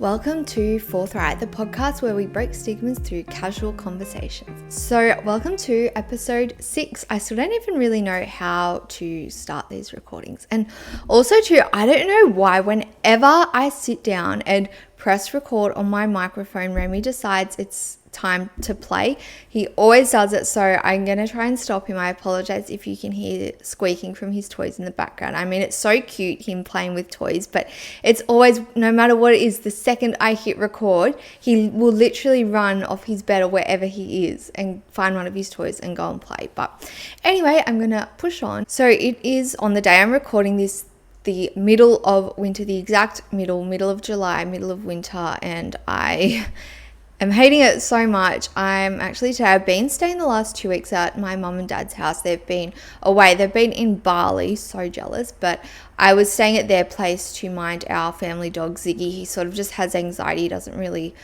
Welcome to Forthright, the podcast where we break stigmas through casual conversations. So, welcome to episode 6. I still don't even really know how to start these recordings. And also, too, I don't know why whenever I sit down and press record on my microphone, Remy decides it's time to play. He always does it, so I'm going to try and stop him. I apologize if you can hear squeaking from his toys in the background. I mean, it's so cute, him playing with toys, but it's always, no matter what it is, the second I hit record, he will literally run off his bed or wherever he is and find one of his toys and go and play. But anyway, I'm going to push on. So it is on the day I'm recording this, the middle of winter, the exact middle of July, middle of winter, and I'm hating it so much. I've been staying the last 2 weeks at my mum and dad's house. They've been away. They've been in Bali, so jealous, but I was staying at their place to mind our family dog, Ziggy. He sort of just has anxiety. He doesn't really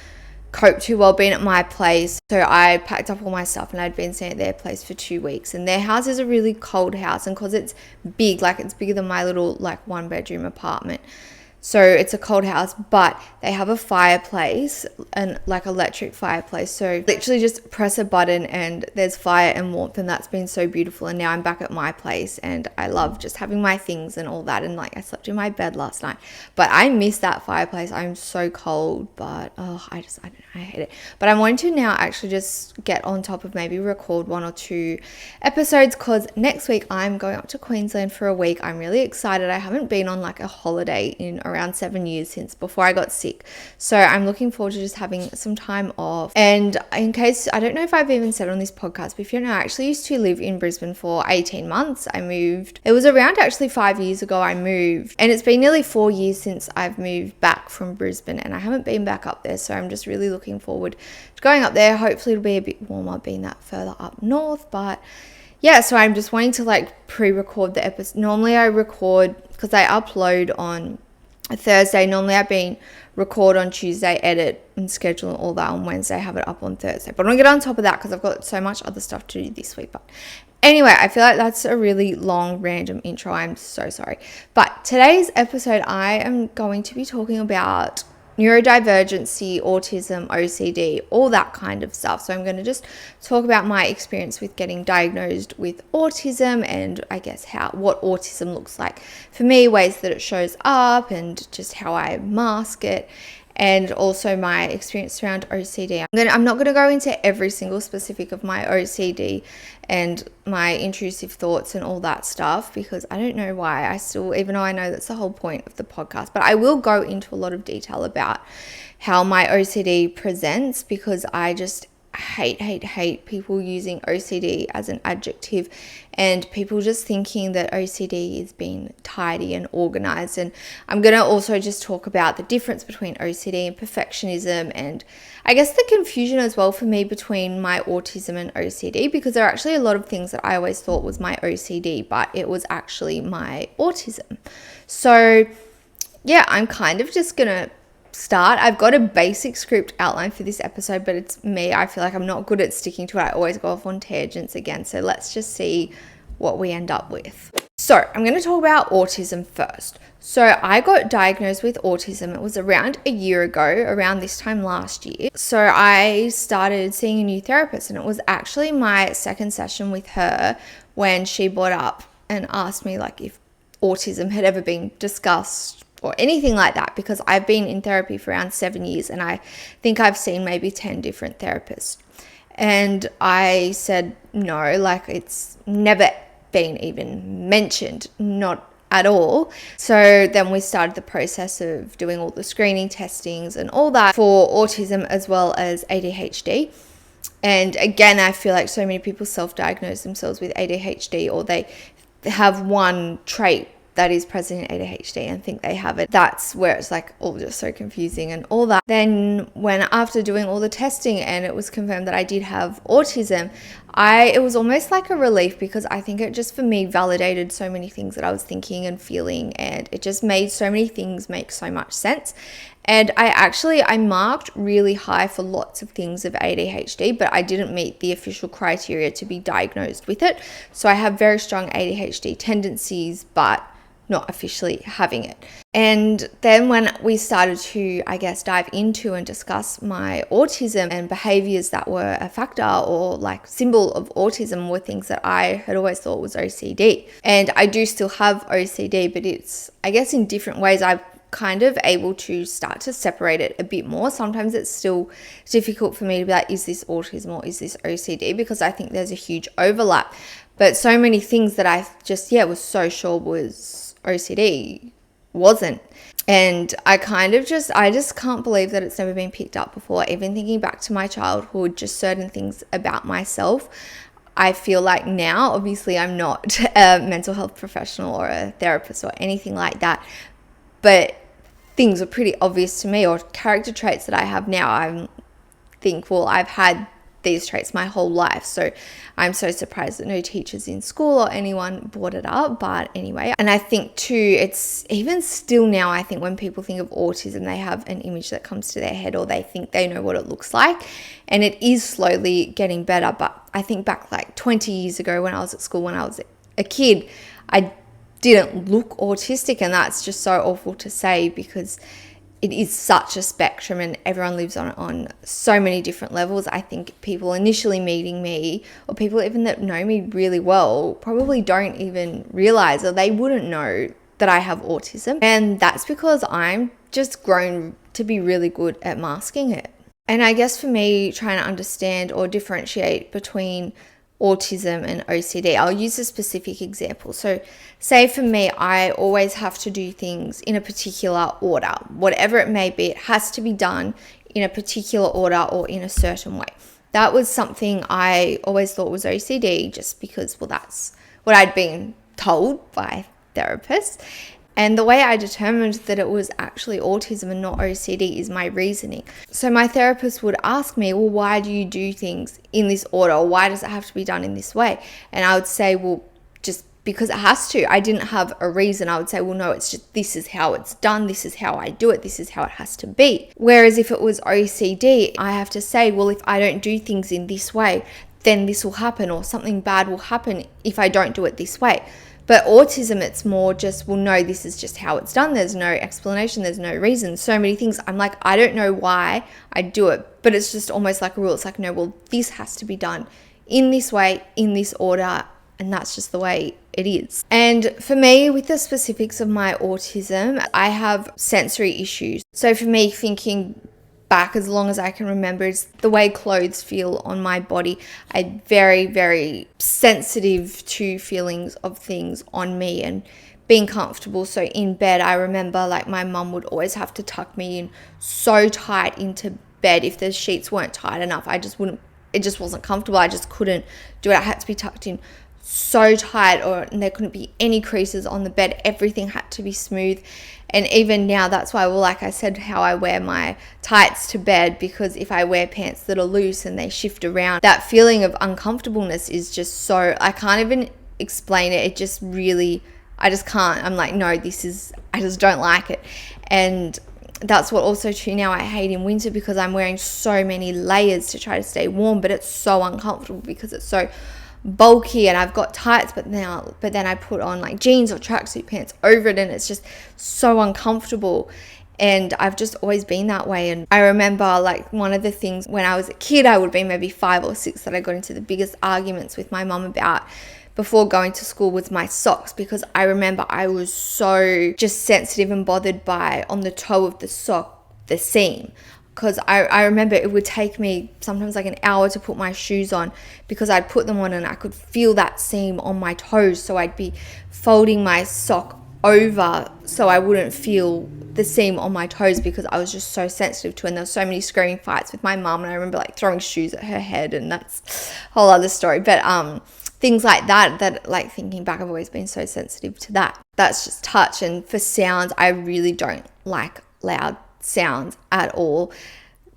cope too well being at my place. So I packed up all my stuff and I'd been staying at their place for 2 weeks. And their house is a really cold house, and because it's big, like it's bigger than my little like 1-bedroom apartment. So it's a cold house, but they have a fireplace, and like electric fireplace. So literally just press a button and there's fire and warmth, and that's been so beautiful. And now I'm back at my place and I love just having my things and all that. And like I slept in my bed last night, but I miss that fireplace. I'm so cold, but I don't know, I hate it. But I'm wanting to now actually just get on top of maybe record 1 or 2 episodes, because next week I'm going up to Queensland for a week. I'm really excited. I haven't been on like a holiday in around 7 years since before I got sick. So I'm looking forward to just having some time off. And in case, I don't know if I've even said on this podcast, but if you don't know, I actually used to live in Brisbane for 18 months. I moved, it was around actually 5 years ago I moved, and it's been nearly 4 years since I've moved back from Brisbane, and I haven't been back up there. So I'm just really looking forward to going up there. Hopefully it'll be a bit warmer being that further up north, but yeah, so I'm just wanting to like pre-record the episode. Normally I record, because I upload on a Thursday. Normally I've been record on Tuesday, edit and schedule and all that on Wednesday, have it up on Thursday. But I'm going to get on top of that because I've got so much other stuff to do this week. But anyway, I feel like that's a really long, random intro. I'm so sorry. But today's episode, I am going to be talking about neurodivergency, autism, OCD, all that kind of stuff. So I'm going to just talk about my experience with getting diagnosed with autism, and I guess what autism looks like for me, ways that it shows up, and just how I mask it, and also my experience around OCD. I'm not going to go into every single specific of my OCD and my intrusive thoughts and all that stuff, because I don't know why I still, even though I know that's the whole point of the podcast, but I will go into a lot of detail about how my OCD presents, because I just hate people using OCD as an adjective, and people just thinking that OCD is being tidy and organized. And I'm going to also just talk about the difference between OCD and perfectionism, and I guess the confusion as well for me between my autism and OCD, because there are actually a lot of things that I always thought was my OCD, but it was actually my autism. So yeah, I'm kind of just going to start. I've got a basic script outline for this episode, but it's me. I feel like I'm not good at sticking to it. I always go off on tangents again. So let's just see what we end up with. So I'm going to talk about autism first. So I got diagnosed with autism. It was around a year ago, around this time last year. So I started seeing a new therapist, and it was actually my second session with her when she brought up and asked me like if autism had ever been discussed or anything like that, because I've been in therapy for around 7 years and I think I've seen maybe 10 different therapists. And I said no, like it's never been even mentioned, not at all. So then we started the process of doing all the screening testings and all that for autism as well as ADHD. And again, I feel like so many people self-diagnose themselves with ADHD, or they have one trait that is present in ADHD and think they have it. That's where it's like all just so confusing and all that. Then when after doing all the testing and it was confirmed that I did have autism, it was almost like a relief, because I think it just for me validated so many things that I was thinking and feeling, and it just made so many things make so much sense. And I marked really high for lots of things of ADHD, but I didn't meet the official criteria to be diagnosed with it. So I have very strong ADHD tendencies, but not officially having it. And then when we started to, I guess, dive into and discuss my autism and behaviors that were a factor or like symbol of autism were things that I had always thought was OCD. And I do still have OCD, but it's, I guess, in different ways. I've kind of able to start to separate it a bit more. Sometimes it's still difficult for me to be like, is this autism or is this OCD? Because I think there's a huge overlap. But so many things that I just, was so sure was OCD wasn't. And I just can't believe that it's never been picked up before. Even thinking back to my childhood, just certain things about myself, I feel like now, obviously I'm not a mental health professional or a therapist or anything like that, but things are pretty obvious to me, or character traits that I have now. I think, well, I've had these traits my whole life, so I'm so surprised that no teachers in school or anyone brought it up. But anyway, and I think too, it's even still now, I think when people think of autism, they have an image that comes to their head, or they think they know what it looks like, and it is slowly getting better. But I think back like 20 years ago when I was at school, when I was a kid, I didn't look autistic, and that's just so awful to say because it is such a spectrum and everyone lives on so many different levels. I think people initially meeting me, or people even that know me really well, probably don't even realize, or they wouldn't know that I have autism. And that's because I'm just grown to be really good at masking it. And I guess for me, trying to understand or differentiate between autism and OCD, I'll use a specific example. So say for me, I always have to do things in a particular order. Whatever it may be, it has to be done in a particular order or in a certain way. That was something I always thought was OCD, just because, well, that's what I'd been told by therapists. And the way I determined that it was actually autism and not OCD is my reasoning. So my therapist would ask me, well, why do you do things in this order? Or why does it have to be done in this way? And I would say, well, just because it has to. I didn't have a reason. I would say, well, no, it's just, this is how it's done. This is how I do it. This is how it has to be. Whereas if it was OCD, I have to say, well, if I don't do things in this way, then this will happen, or something bad will happen if I don't do it this way. But autism, it's more just, well, no, this is just how it's done. There's no explanation. There's no reason. So many things. I'm like, I don't know why I do it, but it's just almost like a rule. It's like, no, well, this has to be done in this way, in this order. And that's just the way it is. And for me, with the specifics of my autism, I have sensory issues. So for me, thinking back as long as I can remember, is the way clothes feel on my body. I'm very, very sensitive to feelings of things on me and being comfortable. So in bed, I remember like my mum would always have to tuck me in so tight into bed. If the sheets weren't tight enough, it just wasn't comfortable. I just couldn't do it. I had to be tucked in so tight, and there couldn't be any creases on the bed. Everything had to be smooth. And even now, that's why, well, like I said, how I wear my tights to bed, because if I wear pants that are loose and they shift around, that feeling of uncomfortableness is just so, I can't even explain it. It just really, I just can't. I'm like, no, I just don't like it. And that's what also too now I hate in winter, because I'm wearing so many layers to try to stay warm, but it's so uncomfortable because it's so bulky, and I've got tights, but then I put on like jeans or tracksuit pants over it, and it's just so uncomfortable. And I've just always been that way. And I remember like one of the things when I was a kid, I would be maybe 5 or 6, that I got into the biggest arguments with my mum about before going to school was my socks, because I remember I was so just sensitive and bothered by, on the toe of the sock, the seam. Because I remember it would take me sometimes like an hour to put my shoes on, because I'd put them on and I could feel that seam on my toes. So I'd be folding my sock over so I wouldn't feel the seam on my toes, because I was just so sensitive to it. And there were so many screaming fights with my mum, and I remember like throwing shoes at her head, and that's a whole other story. But things like that like thinking back, I've always been so sensitive to that. That's just touch. And for sounds, I really don't like loud sounds at all.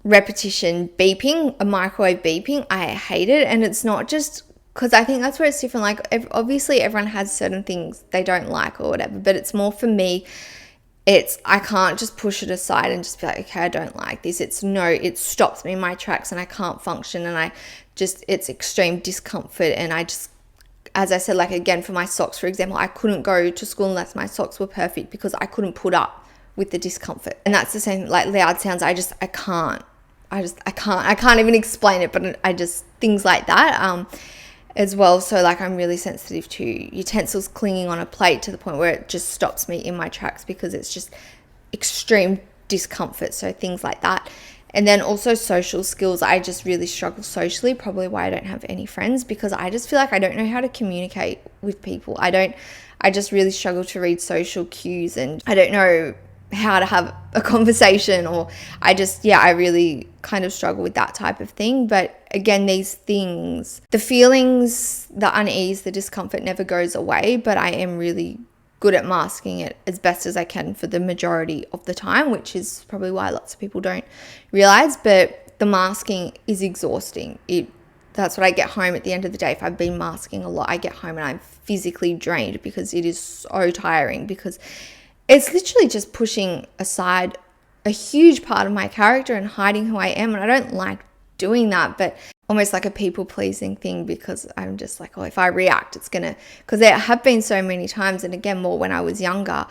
Repetition, beeping, a microwave beeping, I hate it. And it's not just because I think that's where it's different. Like obviously everyone has certain things they don't like or whatever, but it's more for me, I can't just push it aside and just be like, okay, I don't like this. It stops me in my tracks and I can't function, and it's extreme discomfort, and as I said, like again, for my socks, for example, I couldn't go to school unless my socks were perfect because I couldn't put up with the discomfort. And that's the same, like loud sounds. I can't even explain it, but I just, things like that as well. So like I'm really sensitive to utensils clinging on a plate to the point where it just stops me in my tracks because it's just extreme discomfort. So things like that. And then also social skills. I just really struggle socially, probably why I don't have any friends, because I just feel like I don't know how to communicate with people. I just really struggle to read social cues, and I don't know how to have a conversation, or I really kind of struggle with that type of thing. But again, these things, the feelings, the unease, the discomfort never goes away, but I am really good at masking it as best as I can for the majority of the time, which is probably why lots of people don't realize. But the masking is exhausting. That's what I get home at the end of the day. If I've been masking a lot, I get home and I'm physically drained because it is so tiring, because it's literally just pushing aside a huge part of my character and hiding who I am. And I don't like doing that, but almost like a people pleasing thing, because I'm just like, oh, if I react, it's gonna, because there have been so many times, and again, more when I was younger,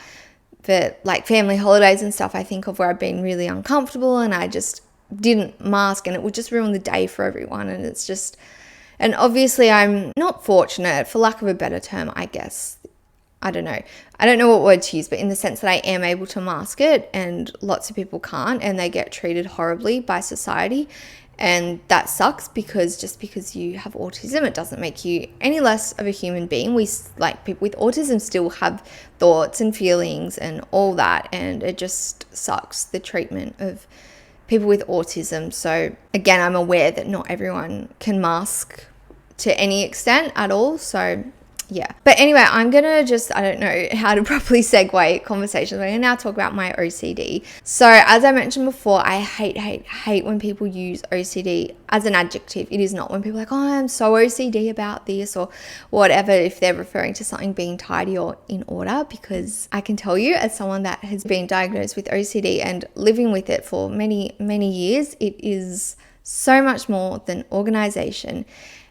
but like family holidays and stuff, I think of where I've been really uncomfortable and I just didn't mask, and it would just ruin the day for everyone. And it's just, and obviously I'm not fortunate, for lack of a better term, I guess. I don't know what word to use, but in the sense that I am able to mask it and lots of people can't, and they get treated horribly by society. And that sucks, because just because you have autism, it doesn't make you any less of a human being. We, like, people with autism still have thoughts and feelings and all that, and it just sucks, the treatment of people with autism. So again, I'm aware that not everyone can mask to any extent at all. So yeah. But anyway, I'm going to just, I don't know how to properly segue conversations. I'm going to now talk about my OCD. So as I mentioned before, I hate when people use OCD as an adjective. It is not. When people are like, oh, I'm so OCD about this or whatever, if they're referring to something being tidy or in order, because I can tell you, as someone that has been diagnosed with OCD and living with it for many, many years, it is so much more than organization.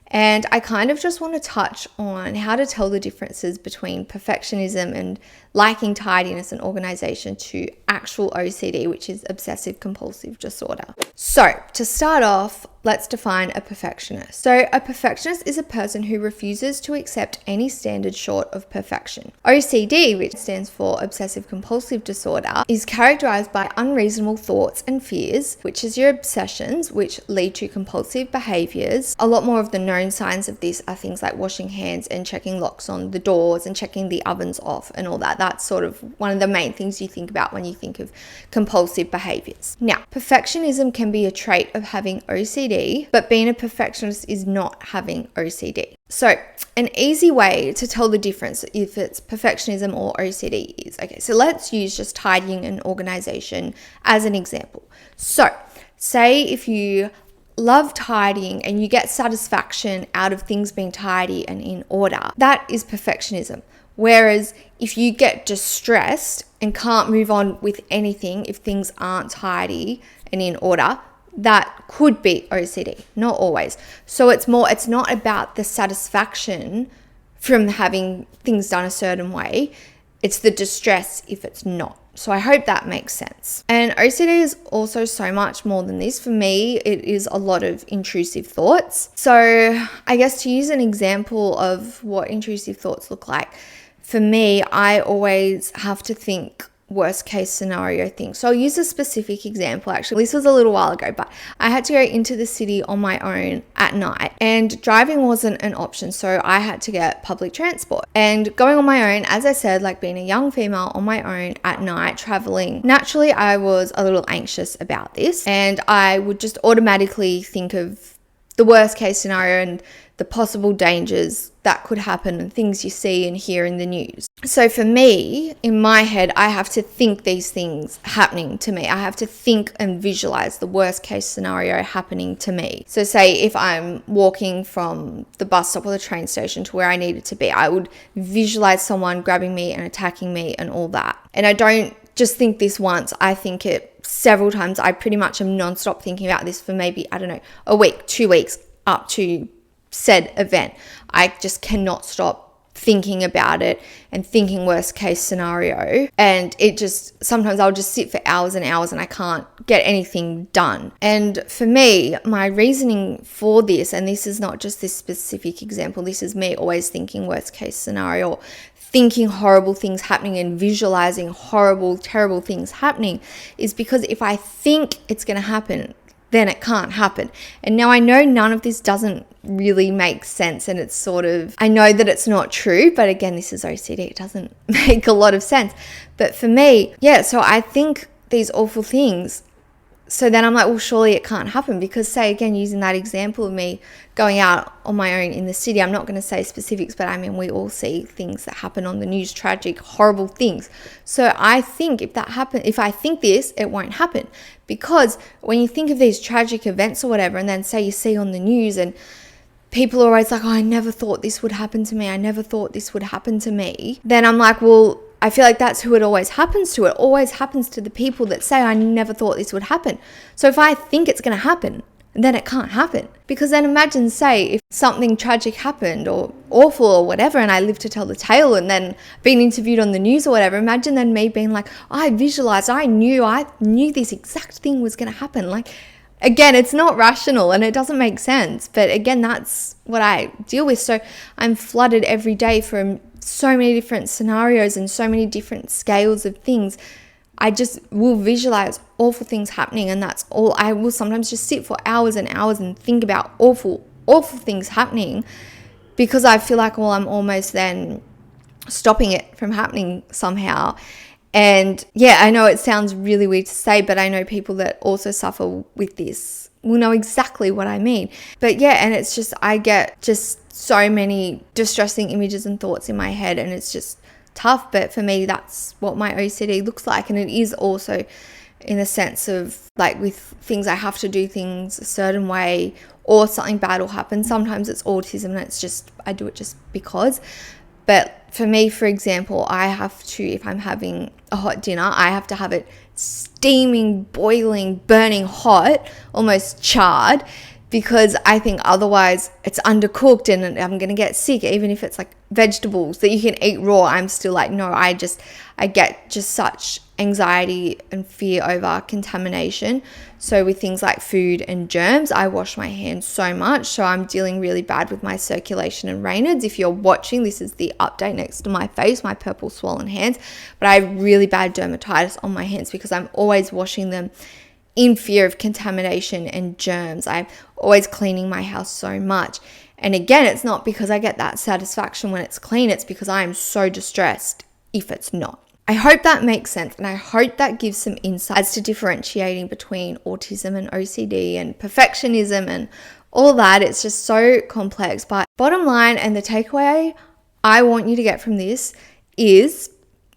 And I kind of just want to touch on how to tell the differences between perfectionism and liking tidiness and organization to actual OCD, which is obsessive compulsive disorder. So to start off, let's define a perfectionist. So a perfectionist is a person who refuses to accept any standard short of perfection. OCD, which stands for obsessive compulsive disorder, is characterized by unreasonable thoughts and fears, which is your obsessions, which lead to compulsive behaviors. A lot more of the known signs of this are things like washing hands and checking locks on the doors and checking the ovens off and all that. That's sort of one of the main things you think about when you think of compulsive behaviors. Now, perfectionism can be a trait of having OCD, but being a perfectionist is not having OCD. So an easy way to tell the difference if it's perfectionism or OCD is, okay, so let's use just tidying and organization as an example. So say if you love tidying and you get satisfaction out of things being tidy and in order, that is perfectionism. Whereas if you get distressed and can't move on with anything if things aren't tidy and in order, that could be OCD, not always. So it's not about the satisfaction from having things done a certain way. It's the distress if it's not. So I hope that makes sense. And OCD is also so much more than this. For me, it is a lot of intrusive thoughts. So I guess to use an example of what intrusive thoughts look like, for me, I always have to think worst case scenario things. So I'll use a specific example. Actually, this was a little while ago, but I had to go into the city on my own at night, and driving wasn't an option. So I had to get public transport, and going on my own, as I said, like being a young female on my own at night traveling, naturally I was a little anxious about this, and I would just automatically think of the worst case scenario and the possible dangers that could happen and things you see and hear in the news. So for me, in my head, I have to think these things happening to me. I have to think and visualize the worst case scenario happening to me. So say if I'm walking from the bus stop or the train station to where I needed to be, I would visualize someone grabbing me and attacking me and all that. And I don't just think this once, I think it several times. I pretty much am nonstop thinking about this for maybe, I don't know, a week, 2 weeks, up to said event. I just cannot stop thinking about it and thinking worst case scenario. And it just, sometimes I'll just sit for hours and hours and I can't get anything done. And for me, my reasoning for this, and this is not just this specific example, this is me always thinking worst case scenario, thinking horrible things happening and visualizing horrible, terrible things happening, is because if I think it's going to happen, then it can't happen. And now I know none of this doesn't really make sense, and it's sort of, I know that it's not true, but again, this is OCD. It doesn't make a lot of sense. But for me, so I think these awful things. So then I'm like, well, surely it can't happen, because say again, using that example of me going out on my own in the city, I'm not going to say specifics, but I mean, we all see things that happen on the news, tragic, horrible things. So I think if I think this, it won't happen, because when you think of these tragic events or whatever, and then say you see on the news and people are always like, oh, I never thought this would happen to me. I never thought this would happen to me. Then I'm like, well, I feel like that's who it always happens to. It always happens to the people that say, I never thought this would happen. So if I think it's going to happen, then it can't happen. Because then imagine, say, if something tragic happened or awful or whatever, and I live to tell the tale and then being interviewed on the news or whatever, imagine then me being like, I visualized, I knew this exact thing was going to happen. Like, again, it's not rational and it doesn't make sense. But again, that's what I deal with. So I'm flooded every day from so many different scenarios and so many different scales of things. I just will visualize awful things happening, and that's all. I will sometimes just sit for hours and hours and think about awful things happening, because I feel like, well, I'm almost then stopping it from happening somehow. And I know it sounds really weird to say, but I know people that also suffer with this will know exactly what I mean. But and it's just, I get just so many distressing images and thoughts in my head, and it's just tough. But for me, that's what my OCD looks like. And it is also in a sense of like with things, I have to do things a certain way, or something bad will happen. Sometimes it's autism and it's just, I do it just because. But for me, for example, I have to, if I'm having a hot dinner, I have to have it steaming, boiling, burning hot, almost charred, because I think otherwise it's undercooked and I'm going to get sick. Even if it's like vegetables that you can eat raw, I'm still like, no, I get just such anxiety and fear over contamination. So with things like food and germs, I wash my hands so much. So I'm dealing really bad with my circulation and Raynaud's. If you're watching, this is the update next to my face, my purple swollen hands. But I have really bad dermatitis on my hands because I'm always washing them in fear of contamination and germs. I'm always cleaning my house so much. And again, it's not because I get that satisfaction when it's clean. It's because I am so distressed if it's not. I hope that makes sense, and I hope that gives some insights to differentiating between autism and OCD and perfectionism and all that. It's just so complex. But bottom line, and the takeaway I want you to get from this is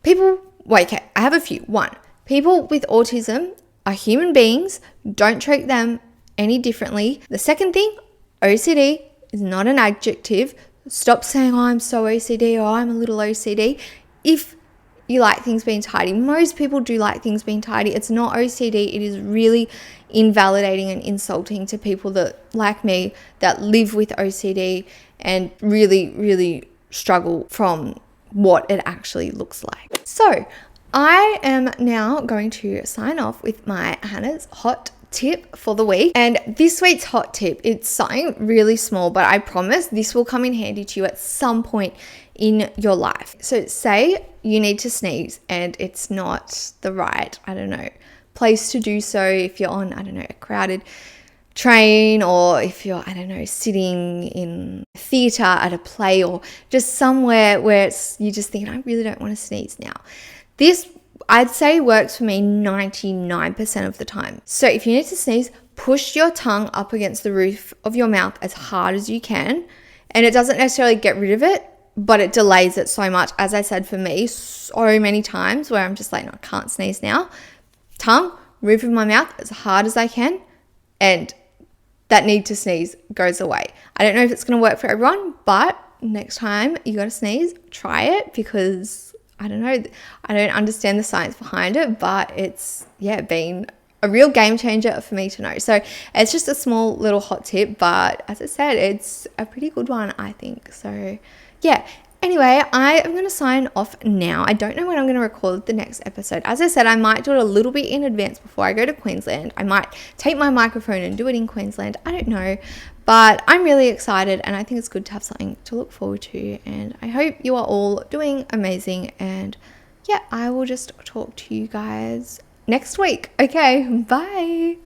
I have a few. One, people with autism are human beings. Don't treat them any differently. The second thing, OCD is not an adjective. Stop saying, oh, I'm so OCD, or I'm a little OCD. If you like things being tidy, most people do like things being tidy. It's not OCD. It is really invalidating and insulting to people that, like me, that live with OCD and really, really struggle from what it actually looks like. So I am now going to sign off with my Hannah's hot tip for the week. And this week's hot tip, it's something really small, but I promise this will come in handy to you at some point in your life. So say you need to sneeze and it's not the right, place to do so. If you're on, a crowded train, or if you're, sitting in a theater at a play, or just somewhere where you just think, I really don't want to sneeze now. This, I'd say, works for me 99% of the time. So if you need to sneeze, push your tongue up against the roof of your mouth as hard as you can. And it doesn't necessarily get rid of it, but it delays it so much. As I said, for me, so many times where I'm just like, no, I can't sneeze now. Tongue, roof of my mouth as hard as I can, and that need to sneeze goes away. I don't know if it's going to work for everyone, but next time you got to sneeze, try it, because I don't understand the science behind it, but it's been a real game changer for me to know. So it's just a small little hot tip, but as I said, it's a pretty good one, I think. So yeah. Anyway, I am going to sign off now. I don't know when I'm going to record the next episode. As I said, I might do it a little bit in advance before I go to Queensland. I might take my microphone and do it in Queensland. I don't know. But I'm really excited, and I think it's good to have something to look forward to. And I hope you are all doing amazing. And yeah, I will just talk to you guys next week. Okay, bye.